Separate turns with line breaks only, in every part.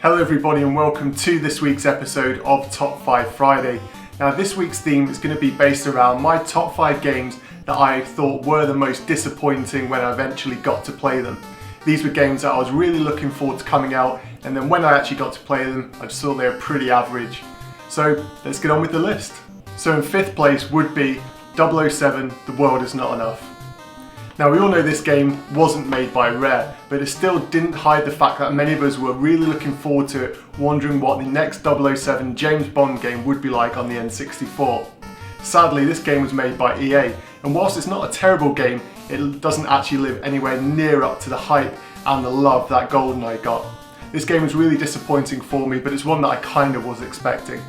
Hello everybody and welcome to this week's episode of Top 5 Friday. Now this week's theme is going to be based around my top 5 games that I thought were the most disappointing when I eventually got to play them. These were games that I was really looking forward to coming out, and then when I actually got to play them I just thought they were pretty average. So let's get on with the list. So in 5th place would be 007 The World Is Not Enough. Now we all know this game wasn't made by Rare, but it still didn't hide the fact that many of us were really looking forward to it, wondering what the next 007 James Bond game would be like on the N64. Sadly, this game was made by EA, and whilst it's not a terrible game, it doesn't actually live anywhere near up to the hype and the love that GoldenEye got. This game was really disappointing for me, but it's one that I kind of was expecting.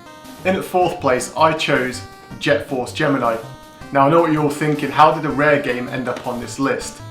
In at 4th place, I chose Jet Force Gemini. Now I know what you're all thinking, how did a Rare game end up on this list?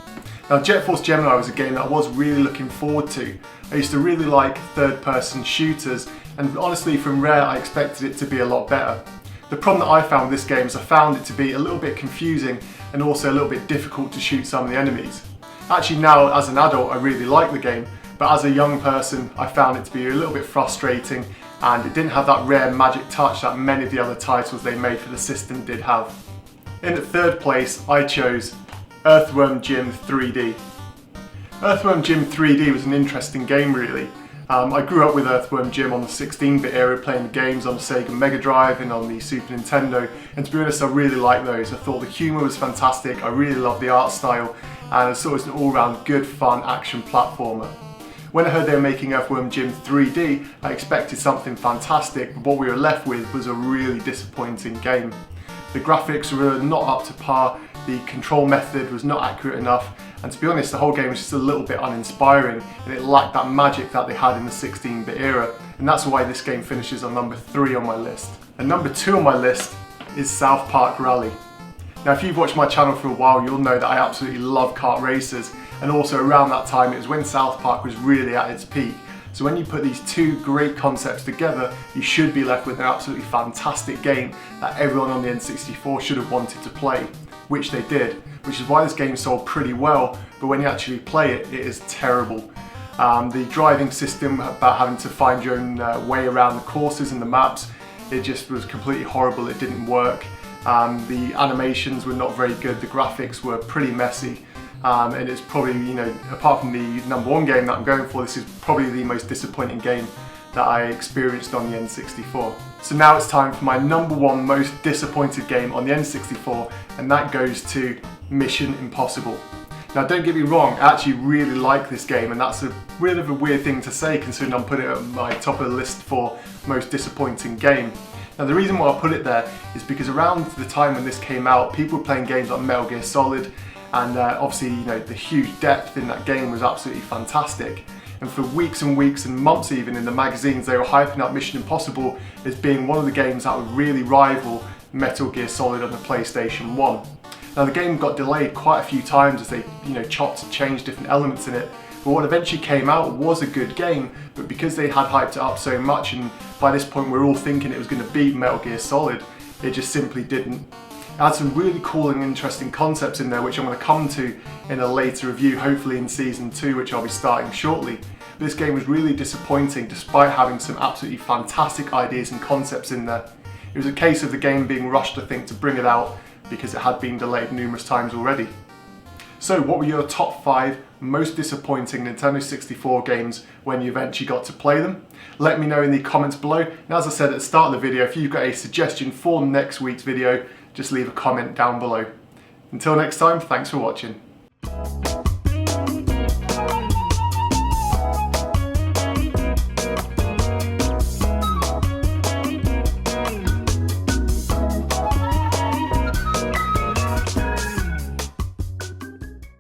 Now Jet Force Gemini was a game that I was really looking forward to. I used to really like third-person shooters, and honestly from Rare I expected it to be a lot better. The problem that I found with this game is I found it to be a little bit confusing and also a little bit difficult to shoot some of the enemies. Actually now as an adult I really like the game, but as a young person I found it to be a little bit frustrating, and it didn't have that Rare magic touch that many of the other titles they made for the system did have. In at 3rd place, I chose Earthworm Jim 3D. Earthworm Jim 3D was an interesting game really. I grew up with Earthworm Jim on the 16-bit era, playing the games on the Sega Mega Drive and on the Super Nintendo, and to be honest I really liked those. I thought the humour was fantastic, I really loved the art style, and I thought it was an all-round good fun action platformer. When I heard they were making Earthworm Jim 3D, I expected something fantastic, but what we were left with was a really disappointing game. The graphics were not up to par, the control method was not accurate enough, and to be honest the whole game was just a little bit uninspiring, and it lacked that magic that they had in the 16-bit era, and that's why this game finishes on number 3 on my list. And number 2 on my list is South Park Rally. Now if you've watched my channel for a while you'll know that I absolutely love kart racers, and also around that time it was when South Park was really at its peak. So when you put these two great concepts together, you should be left with an absolutely fantastic game that everyone on the N64 should have wanted to play, which they did, which is why this game sold pretty well, but when you actually play it, it is terrible. The driving system about having to find your own way around the courses and the maps, it just was completely horrible, it didn't work. The animations were not very good, the graphics were pretty messy. And it's probably, apart from the number 1 game that I'm going for, this is probably the most disappointing game that I experienced on the N64. So now it's time for my number 1 most disappointed game on the N64, and that goes to Mission Impossible. Now don't get me wrong, I actually really like this game, and that's a really weird thing to say considering I'm putting it at my top of the list for most disappointing game. Now the reason why I put it there is because around the time when this came out, people were playing games like Metal Gear Solid, and obviously the huge depth in that game was absolutely fantastic, and for weeks and weeks and months even in the magazines they were hyping up Mission Impossible as being one of the games that would really rival Metal Gear Solid on the PlayStation 1. Now the game got delayed quite a few times as they chopped and changed different elements in it, but what eventually came out was a good game, but because they had hyped it up so much and by this point we were all thinking it was going to beat Metal Gear Solid, it just simply didn't. It had some really cool and interesting concepts in there which I'm going to come to in a later review, hopefully in Season 2, which I'll be starting shortly. But this game was really disappointing despite having some absolutely fantastic ideas and concepts in there. It was a case of the game being rushed, I think, to bring it out because it had been delayed numerous times already. So what were your top 5 most disappointing Nintendo 64 games when you eventually got to play them? Let me know in the comments below. And as I said at the start of the video, if you've got a suggestion for next week's video, just leave a comment down below. Until next time, thanks for watching.